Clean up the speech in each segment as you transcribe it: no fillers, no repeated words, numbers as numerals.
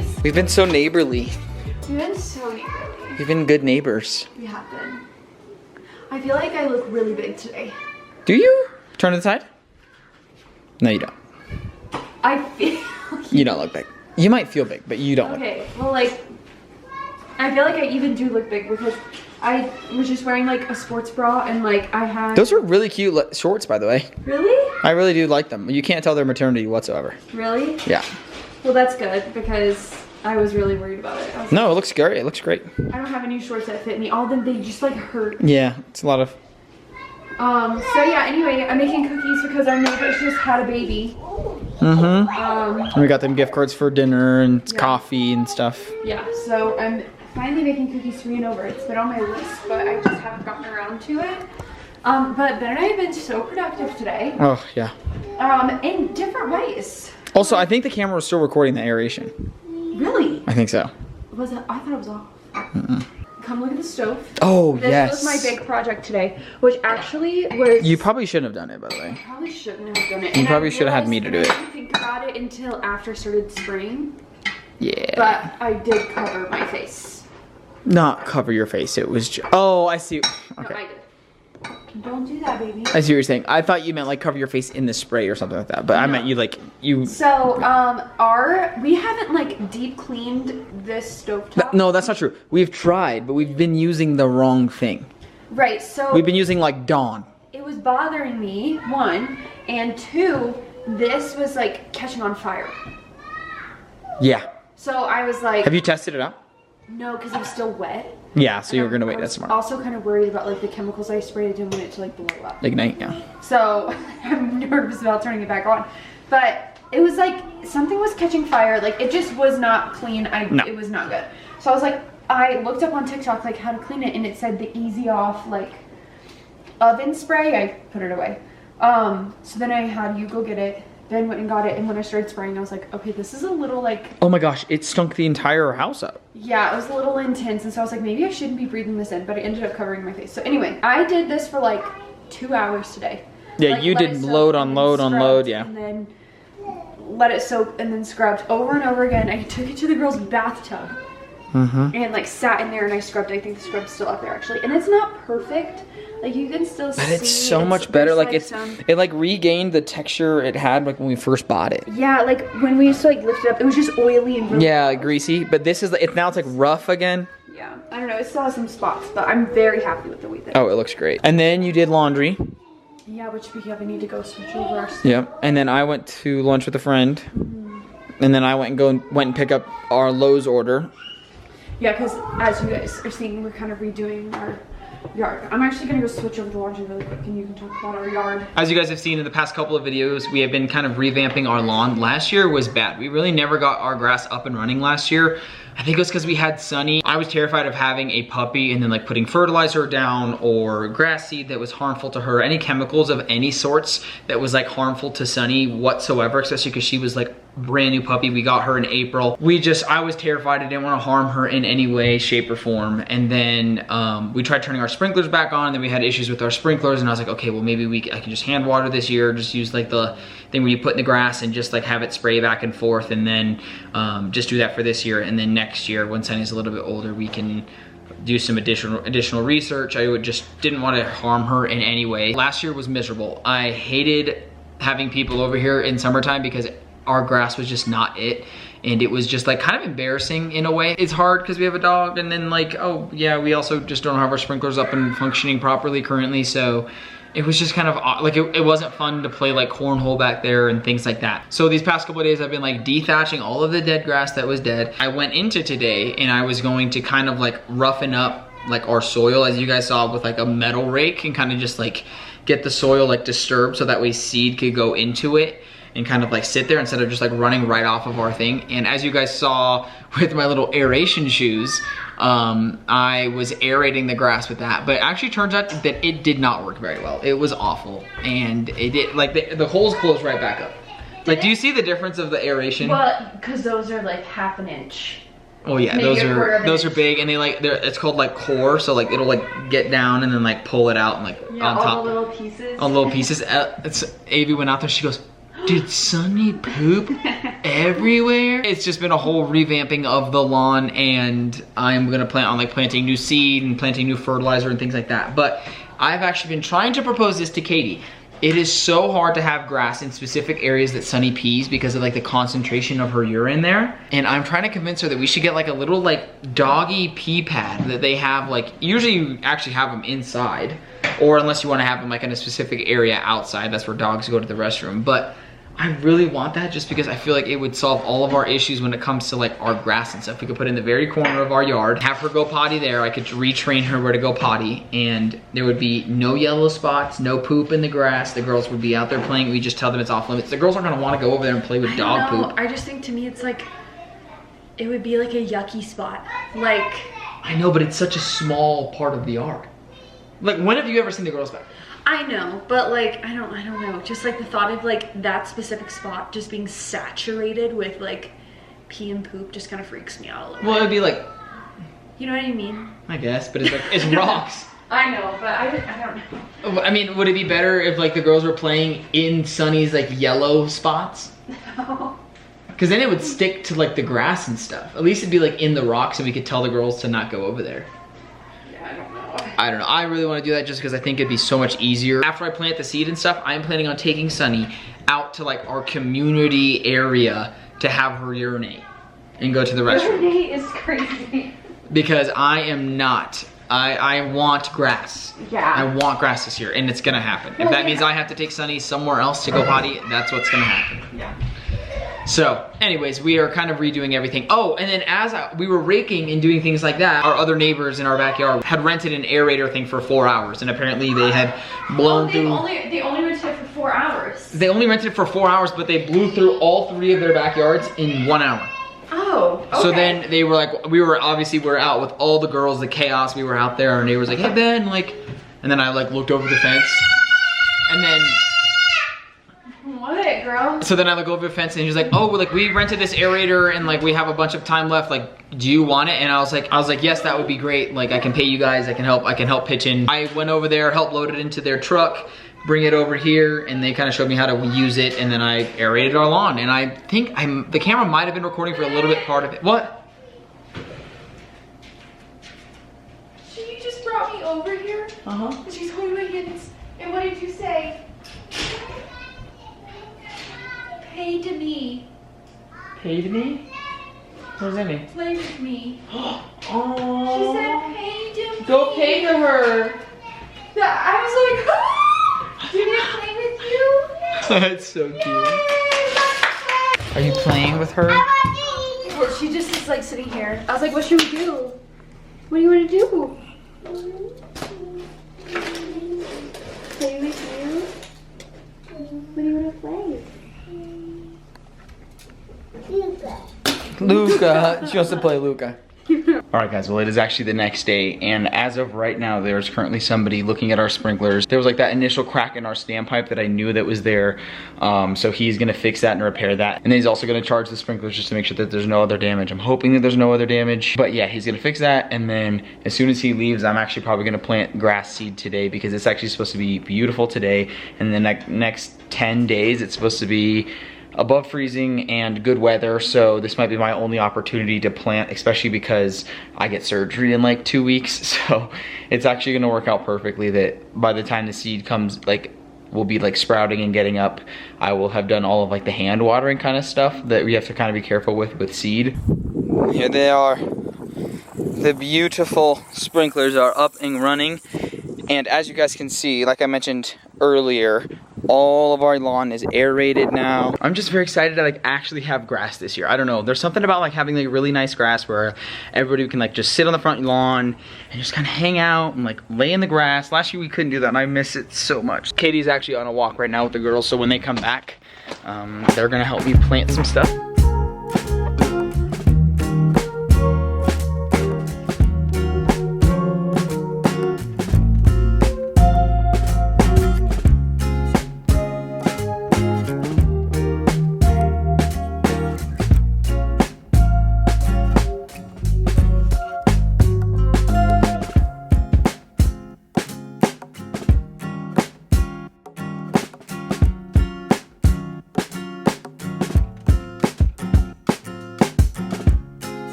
cookies. We've been so neighborly. We've been so neighborly. We've been good neighbors. We have been. I feel like I look really big today. Do you? Turn to the side? No, you don't. I feel You don't look big. You might feel big, but you don't look big. Okay, well, like, I feel like I even do look big because I was just wearing like a sports bra and like I had... Those are really cute shorts, by the way. Really? I really do like them. You can't tell their maternity whatsoever. Really? Yeah. Well, that's good because I was really worried about it. I was No, it looks great. It looks great. I don't have any shorts that fit me. All of them, they just like hurt. Yeah, it's a lot of... So yeah, anyway, I'm making cookies because our neighbors just had a baby. And we got them gift cards for dinner and coffee and stuff. Yeah, so I'm finally making cookies 3 and over. It's been on my list, but I just haven't gotten around to it. But Ben and I have been so productive today. Oh, yeah. In different ways. Also, I think the camera was still recording the aeration. Really? I think so. Was it? I thought it was off. Come look at the stove. Oh, This was my big project today, which actually was... You probably shouldn't have done it, by the way. I probably shouldn't have done it. You probably should have had me to do it. I didn't think about it until after I started spraying. Yeah. But I did cover my face. Not cover your face. It was just... Oh, I see. Okay. No, I did. Don't do that, baby. I see what you're saying. I thought you meant like cover your face in the spray or something like that. But I meant you like... So, we haven't like deep cleaned this stovetop. No, that's not true. We've tried, but we've been using the wrong thing. Right, so... We've been using like Dawn. It was bothering me, 1. And 2, this was like catching on fire. Yeah. So I was like... Have you tested it out? No, because it was still wet. Yeah, so you were gonna wait. That's smart. Also kind of worried about like the chemicals I sprayed. I didn't want it to like blow up. Ignite, yeah. So I'm nervous about turning it back on. But it was like something was catching fire. Like it just was not clean. It was not good. So I was like, I looked up on TikTok like how to clean it, and it said the easy off like oven spray. I put it away. So then I had you go get it. Ben went and got it, and when I started spraying, I was like, okay, this is a little like... Oh my gosh, it stunk the entire house up. Yeah, it was a little intense, and so I was like, maybe I shouldn't be breathing this in, but it ended up covering my face. So anyway, I did this for like 2 hours today. Yeah, like, you did load on load on load, yeah. And then let it soak and then scrubbed over and over again. I took it to the girls' bathtub and like sat in there and I scrubbed. I think the scrub's still up there actually, and it's not perfect. Like you can still see. But it's so much better. Like it like regained the texture it had like when we first bought it. Yeah, like when we used to like lift it up, it was just oily and really like, greasy. But this is now it's like rough again. Yeah, I don't know. It still has some spots, but I'm very happy with the way that. Oh, it looks great. And then you did laundry. Yeah, which we have. I need to go switch over our stuff. Yep. And then I went to lunch with a friend. And then I went and pick up our Lowe's order. Yeah, because as you guys are seeing, we're kind of redoing our yard. I'm actually gonna go switch over the laundry really quick and you can talk about our yard. As you guys have seen in the past couple of videos, we have been kind of revamping our lawn. Last year was bad. We really never got our grass up and running last year. I think it was because we had Sunny. I was terrified of having a puppy and then like putting fertilizer down or grass seed that was harmful to her. Any chemicals of any sorts that was like harmful to Sunny whatsoever, especially because she was like brand new puppy. We got her in April. I was terrified. I didn't want to harm her in any way, shape, or form. And then we tried turning our sprinklers back on, and then we had issues with our sprinklers, and I was like, okay, well maybe I can just hand water this year, just use like the thing where you put in the grass and just like have it spray back and forth, and then just do that for this year. And then next year, when Sunny's a little bit older, we can do some additional research. I just didn't want to harm her in any way. Last year was miserable. I hated having people over here in summertime because our grass was just not it, and it was just like kind of embarrassing in a way. It's hard because we have a dog, and then like, oh yeah, we also just don't have our sprinklers up and functioning properly currently, so it was just kind of like it wasn't fun to play like cornhole back there and things like that. So these past couple of days I've been like dethatching all of the dead grass that was dead. I went into today and I was going to kind of like roughen up like our soil, as you guys saw, with like a metal rake, and kind of just like get the soil like disturbed so that way seed could go into it and kind of like sit there instead of just like running right off of our thing. And as you guys saw with my little aeration shoes, I was aerating the grass with that, but it actually turns out that it did not work very well. It was awful, and it did, like the holes closed right back up. Like, do you see the difference of the aeration? Well, because those are like ½ an inch. Oh yeah, maybe those are big, and it's called like core, so like it'll like get down and then like pull it out and like on top. All the little pieces. On little pieces. Avi went out there, she goes, Did Sunny poop everywhere? It's just been a whole revamping of the lawn, and I'm gonna plan on like planting new seed and planting new fertilizer and things like that. But I've actually been trying to propose this to Katie. It is so hard to have grass in specific areas that Sunny pees because of like the concentration of her urine there. And I'm trying to convince her that we should get like a little like doggy pee pad that they have, like usually you actually have them inside, or unless you want to have them like in a specific area outside, that's where dogs go to the restroom. But I really want that just because I feel like it would solve all of our issues when it comes to like our grass and stuff. We could put it in the very corner of our yard, have her go potty there. I could retrain her where to go potty, and there would be no yellow spots, no poop in the grass. The girls would be out there playing. We just tell them it's off limits. The girls aren't gonna want to go over there and play with dog poop. I just think to me it's like, it would be like a yucky spot. Like, I know, but it's such a small part of the yard. Like, when have you ever seen the girls back? I know, but like, I don't know. Just like the thought of like that specific spot just being saturated with like pee and poop just kind of freaks me out a little bit. Well, it would be like, you know what I mean? I guess, but it's like, it's rocks. I know, but I don't know. I mean, would it be better if like the girls were playing in Sunny's like yellow spots? No. Because then it would stick to like the grass and stuff. At least it'd be like in the rocks and we could tell the girls to not go over there. I don't know. I really want to do that just because I think it'd be so much easier. After I plant the seed and stuff, I'm planning on taking Sunny out to like our community area to have her urinate and go to the restroom. Urinate is crazy. Because I am not. I want grass. Yeah. I want grass this year, and it's gonna happen. If that means I have to take Sunny somewhere else to go potty, that's what's gonna happen. Yeah. So, anyways, we are kind of redoing everything. Oh, and then as we were raking and doing things like that, our other neighbors in our backyard had rented an aerator thing for 4 hours, and apparently they had blown through. They only rented it for 4 hours. They only rented it for 4 hours, but they blew through all 3 of their backyards in 1 hour. Oh, okay. So then they were like, we were out with all the girls, the chaos. We were out there, our neighbors like, hey Ben, like, and then I like looked over the fence, and then. What, girl? So then I look over the fence and he's like, oh, like we rented this aerator and like we have a bunch of time left. Like, do you want it? And I was like, yes, that would be great. Like, I can pay you guys. I can help pitch in. I went over there, helped load it into their truck, bring it over here, and they kind of showed me how to use it. And then I aerated our lawn. And I think the camera might have been recording for a little bit part of it. What? She just brought me over here. And she's holding my hands. And what did you say? Pay to me. Pay to me? What does that mean? Play with me. Oh. She said pay to me. Go pay to her. I was like, ah! Did I play with you? That's so cute. Are you playing with her? Well, she just is like sitting here. I was like, what should we do? What do you want to do? Play with you? What do you want to play? Luca. She wants to play Luca. Alright guys, well it is actually the next day, and as of right now there's currently somebody looking at our sprinklers. There was like that initial crack in our standpipe that I knew that was there, so he's gonna fix that and repair that, and then he's also gonna charge the sprinklers just to make sure that there's no other damage. I'm hoping that there's no other damage, but yeah, he's gonna fix that, and then as soon as he leaves, I'm actually probably gonna plant grass seed today because it's actually supposed to be beautiful today, and the next 10 days it's supposed to be above freezing and good weather, so this might be my only opportunity to plant, especially because I get surgery in like 2 weeks. So it's actually gonna work out perfectly that by the time the seed comes, like, will be like sprouting and getting up, I will have done all of like the hand watering kind of stuff that we have to kind of be careful with seed. Here they are. The beautiful sprinklers are up and running, and as you guys can see, like I mentioned earlier, all of our lawn is aerated now. I'm just very excited to like actually have grass this year. I don't know, there's something about like having like really nice grass where everybody can like just sit on the front lawn and just kind of hang out and like lay in the grass. Last year we couldn't do that and I miss it so much. Katie's actually on a walk right now with the girls, so when they come back, they're gonna help me plant some stuff.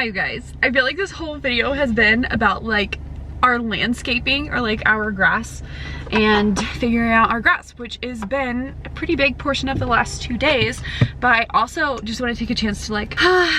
you guys, I feel like this whole video has been about like our landscaping or like our grass and figuring out our grass, which has been a pretty big portion of the last 2 days. But I also just want to take a chance to like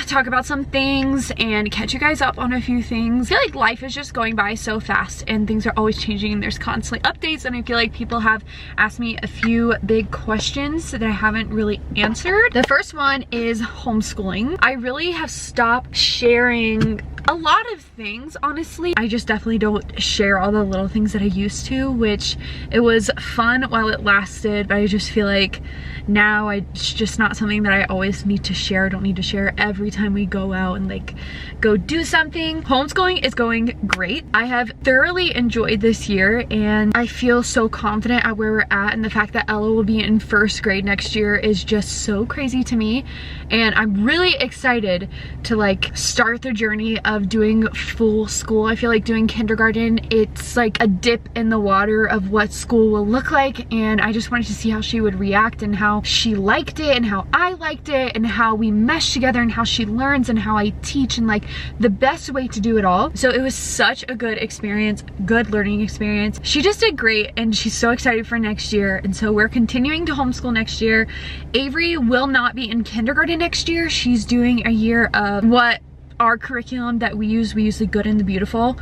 talk about some things and catch you guys up on a few things. I feel like life is just going by so fast and things are always changing and there's constantly updates, and I feel like people have asked me a few big questions that I haven't really answered. The first one is homeschooling. I really have stopped sharing a lot of things, honestly. I just definitely don't share all the little things that I used to, which it was fun while it lasted, but I just feel like now it's just not something that I always need to share. I don't need to share every time we go out and like go do something. Homeschooling is going great. I have thoroughly enjoyed this year and I feel so confident at where we're at, and the fact that Ella will be in 1st grade next year is just so crazy to me, and I'm really excited to like start the journey of doing full school. I feel like doing kindergarten, it's like a dip in the water of what school will look like, and I just wanted to see how she would react and how she liked it and how I liked it and how we mesh together and how she learns and how I teach and like the best way to do it all. So it was such a good experience, good learning experience. She just did great and she's so excited for next year, and so we're continuing to homeschool next year. Avery will not be in kindergarten next year. She's doing a year of what our curriculum that we use the Good and the Beautiful.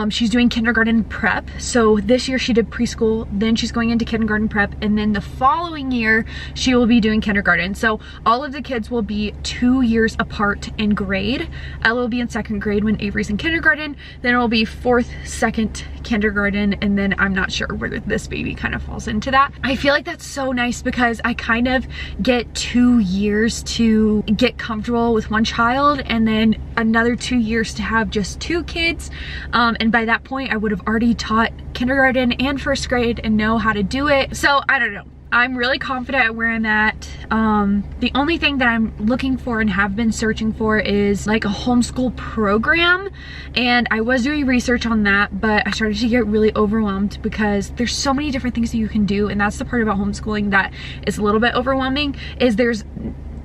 She's doing kindergarten prep. So this year she did preschool, then she's going into kindergarten prep, and then the following year she will be doing kindergarten. So all of the kids will be 2 years apart in grade. Ella will be in 2nd grade when Avery's in kindergarten, then it will be 4th, 2nd kindergarten, and then I'm not sure where this baby kind of falls into that. I feel like that's so nice because I kind of get 2 years to get comfortable with one child, and then another 2 years to have just 2 kids, and by that point I would have already taught kindergarten and 1st grade and know how to do it. So I don't know, I'm really confident at where I'm at. The only thing that I'm looking for and have been searching for is like a homeschool program, and I was doing research on that, but I started to get really overwhelmed because there's so many different things that you can do, and that's the part about homeschooling that is a little bit overwhelming, is there's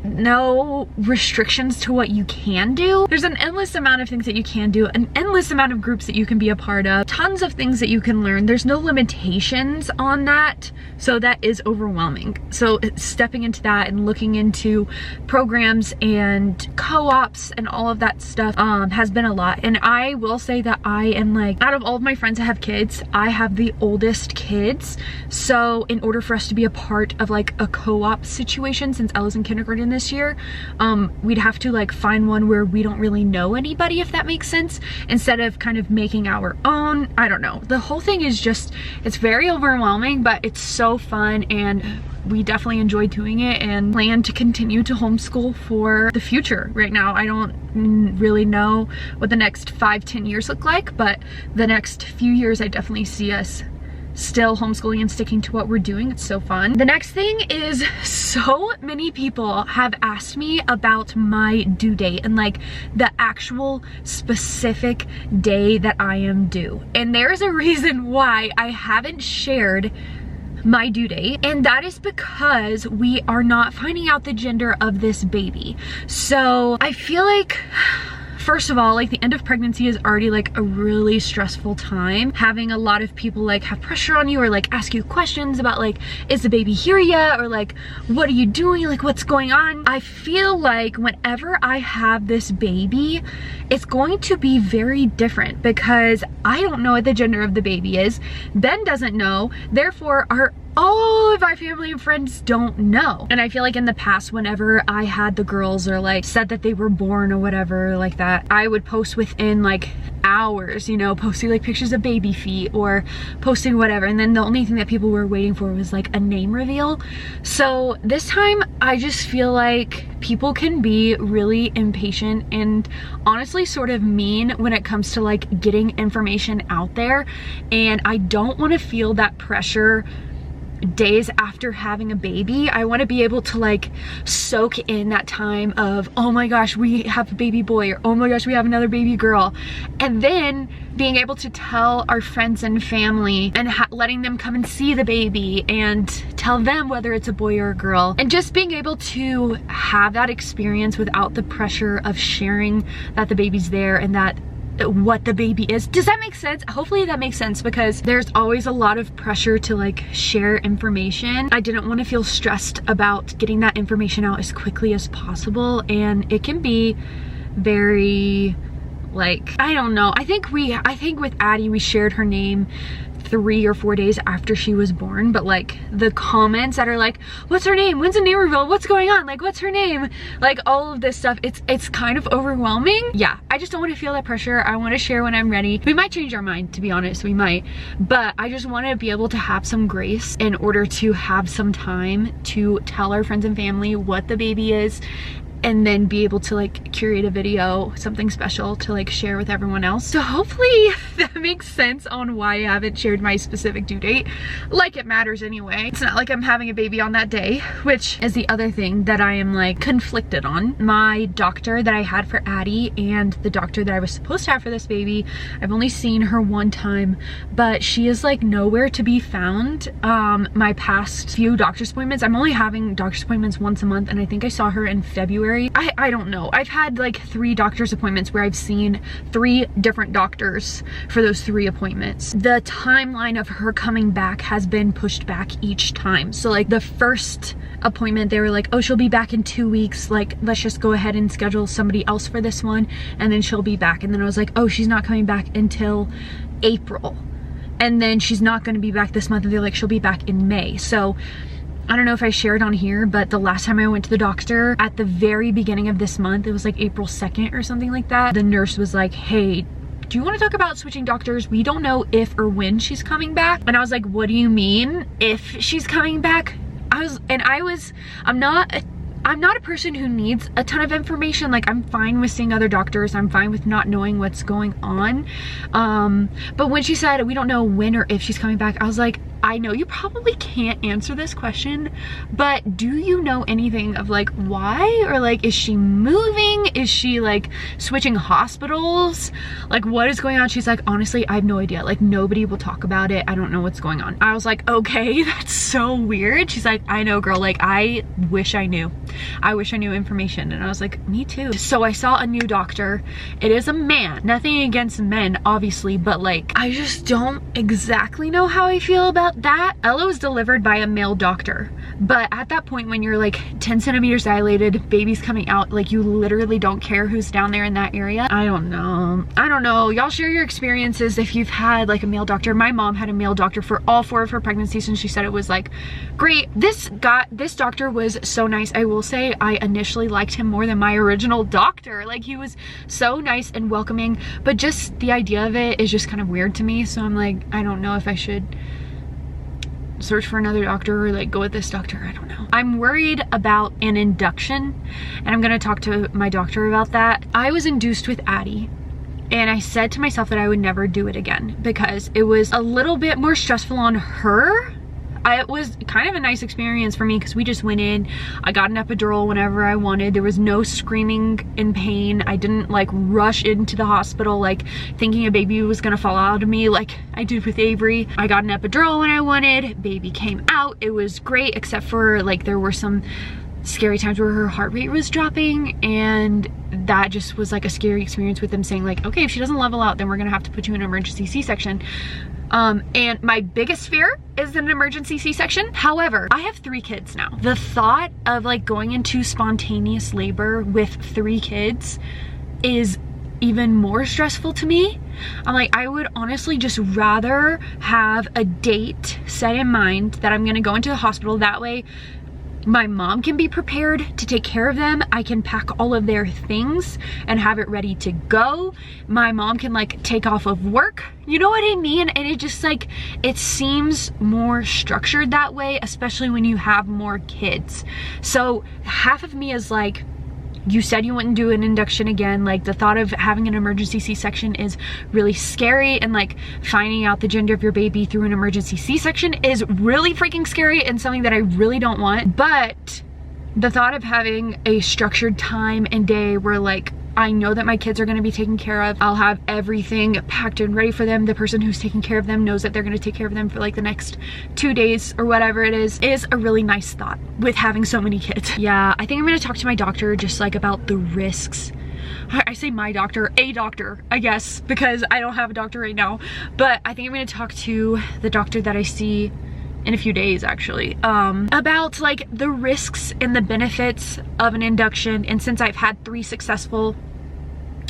no restrictions to what you can do. There's an endless amount of things that you can do, an endless amount of groups that you can be a part of, tons of things that you can learn. There's no limitations on that, so that is overwhelming. So stepping into that and looking into programs and co-ops and all of that stuff has been a lot. And I will say that I am like, out of all of my friends that have kids, I have the oldest kids. So in order for us to be a part of like a co-op situation, since Ella's in kindergarten this year, we'd have to like find one where we don't really know anybody, if that makes sense, instead of kind of making our own. I don't know, the whole thing is just, it's very overwhelming, but it's so fun and we definitely enjoy doing it and plan to continue to homeschool for the future. Right now I don't really know what the next 5-10 years look like, but the next few years I definitely see us still homeschooling and sticking to what we're doing. It's so fun. The next thing is, so many people have asked me about my due date and like the actual specific day that I am due. And there's a reason why I haven't shared my due date, and that is because we are not finding out the gender of this baby. So I feel like, first of all, like the end of pregnancy is already like a really stressful time. Having a lot of people like have pressure on you or like ask you questions about like, is the baby here yet? Or like, what are you doing? Like, what's going on? I feel like whenever I have this baby, it's going to be very different because I don't know what the gender of the baby is. Ben doesn't know. Therefore, all of our family and friends don't know. And I feel like in the past, whenever I had the girls or like said that they were born or whatever like that, I would post within like hours, you know, posting like pictures of baby feet or posting whatever, and then the only thing that people were waiting for was like a name reveal. So this time I just feel like people can be really impatient and honestly sort of mean when it comes to like getting information out there, and I don't want to feel that pressure days after having a baby, I want to be able to like soak in that time of, oh my gosh, we have a baby boy, or oh my gosh, we have another baby girl. And then being able to tell our friends and family and letting them come and see the baby and tell them whether it's a boy or a girl. And just being able to have that experience without the pressure of sharing that the baby's there and that what the baby is. Does that make sense? Hopefully that makes sense, because there's always a lot of pressure to like share information. I didn't want to feel stressed about getting that information out as quickly as possible, and it can be very like, I don't know. I think with Addie we shared her name 3 or 4 days after she was born, but like the comments that are like, what's her name, when's the name reveal, what's going on, like what's her name, like all of this stuff, it's kind of overwhelming. Yeah, I just don't want to feel that pressure. I want to share when I'm ready. We might change our mind, to be honest, we might, but I just want to be able to have some grace in order to have some time to tell our friends and family what the baby is, and then be able to like curate a video, something special to like share with everyone else. So hopefully that makes sense on why I haven't shared my specific due date. Like it matters anyway. It's not like I'm having a baby on that day, which is the other thing that I am like conflicted on. My doctor that I had for Addie and the doctor that I was supposed to have for this baby, I've only seen her one time, but she is like nowhere to be found. My past few doctor's appointments, I'm only having doctor's appointments once a month, and I think I saw her in February. I don't know. I've had like 3 doctor's appointments where I've seen 3 different doctors for those 3 appointments. The timeline of her coming back has been pushed back each time. So like the first appointment, they were like, oh, she'll be back in 2 weeks. Like, let's just go ahead and schedule somebody else for this one, and then she'll be back. And then I was like, oh, she's not coming back until April. And then she's not going to be back this month. And they're like, she'll be back in May. So I don't know if I shared on here, but the last time I went to the doctor at the very beginning of this month, it was like April 2nd or something like that. The nurse was like, hey, do you want to talk about switching doctors? We don't know if or when she's coming back. And I was like, what do you mean if she's coming back? I'm not a person who needs a ton of information. Like, I'm fine with seeing other doctors. I'm fine with not knowing what's going on. But when she said, we don't know when or if she's coming back, I was like, I know you probably can't answer this question, but do you know anything of like why? Or like, is she moving? Is she like switching hospitals? Like, what is going on? She's like, honestly, I have no idea. Like, nobody will talk about it. I don't know what's going on. I was like, okay, that's so weird. She's like, I know, girl. Like, I wish I knew. I wish I knew information. And I was like, me too. So I saw a new doctor. It is a man. Nothing against men, obviously, but like, I just don't exactly know how I feel about that. Ella was delivered by a male doctor, but at that point when you're like 10 centimeters dilated, baby's coming out, like you literally don't care who's down there in that area. I don't know. Y'all share your experiences if you've had like a male doctor. My mom had a male doctor for all 4 of her pregnancies, and she said it was like great. This doctor was so nice. I will say I initially liked him more than my original doctor. Like, he was so nice and welcoming, but just the idea of it is just kind of weird to me. So I'm like, I don't know if I should search for another doctor or like go with this doctor. I don't know. I'm worried about an induction, and I'm gonna talk to my doctor about that. I was induced with Addie, and I said to myself that I would never do it again because it was a little bit more stressful on her. It was kind of a nice experience for me because we just went in, I got an epidural whenever I wanted. There was no screaming in pain. I didn't like rush into the hospital like thinking a baby was gonna fall out of me like I did with Avery. I got an epidural when I wanted, baby came out. It was great, except for like there were some scary times where her heart rate was dropping, and that just was like a scary experience with them saying like, okay, if she doesn't level out, then we're gonna have to put you in an emergency C-section. And my biggest fear is an emergency C-section. However, I have 3 kids now. The thought of like going into spontaneous labor with 3 kids is even more stressful to me. I'm like, I would honestly just rather have a date set in mind that I'm gonna go into the hospital. That way my mom can be prepared to take care of them. I can pack all of their things and have it ready to go. My mom can like take off of work. You know what I mean? And it just like, it seems more structured that way, especially when you have more kids. So half of me is like, you said you wouldn't do an induction again. Like, the thought of having an emergency C-section is really scary, and like finding out the gender of your baby through an emergency C-section is really freaking scary and something that I really don't want. But the thought of having a structured time and day where like I know that my kids are going to be taken care of, I'll have everything packed and ready for them, the person who's taking care of them knows that they're going to take care of them for like the next 2 days or whatever it is a really nice thought with having so many kids. Yeah, I think I'm going to talk to my doctor just like about the risks. I say my doctor, a doctor, I guess, because I don't have a doctor right now, but I think I'm going to talk to the doctor that I see in a few days, actually, about like the risks and the benefits of an induction. And since I've had 3 successful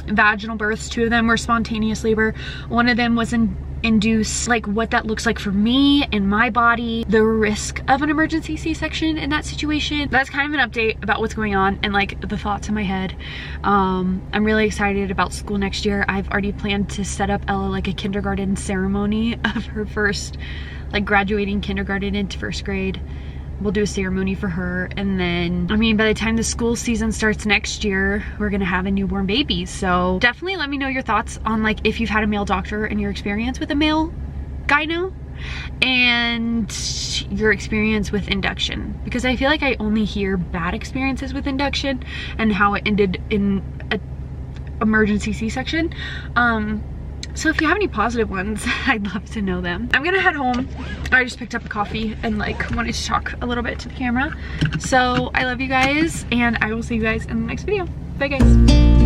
vaginal births, 2 of them were spontaneous labor, 1 of them was induced, like what that looks like for me and my body, the risk of an emergency C-section in that situation. That's kind of an update about what's going on and like the thoughts in my head. I'm really excited about school next year. I've already planned to set up Ella like a kindergarten ceremony of her first, like graduating kindergarten into 1st grade. We'll do a ceremony for her, and then, I mean, by the time the school season starts next year, we're gonna have a newborn baby. So definitely let me know your thoughts on like if you've had a male doctor and your experience with a male gyno, and your experience with induction, because I feel like I only hear bad experiences with induction and how it ended in a emergency C-section. So if you have any positive ones, I'd love to know them. I'm gonna head home. I just picked up a coffee and like wanted to talk a little bit to the camera. So I love you guys, and I will see you guys in the next video. Bye guys.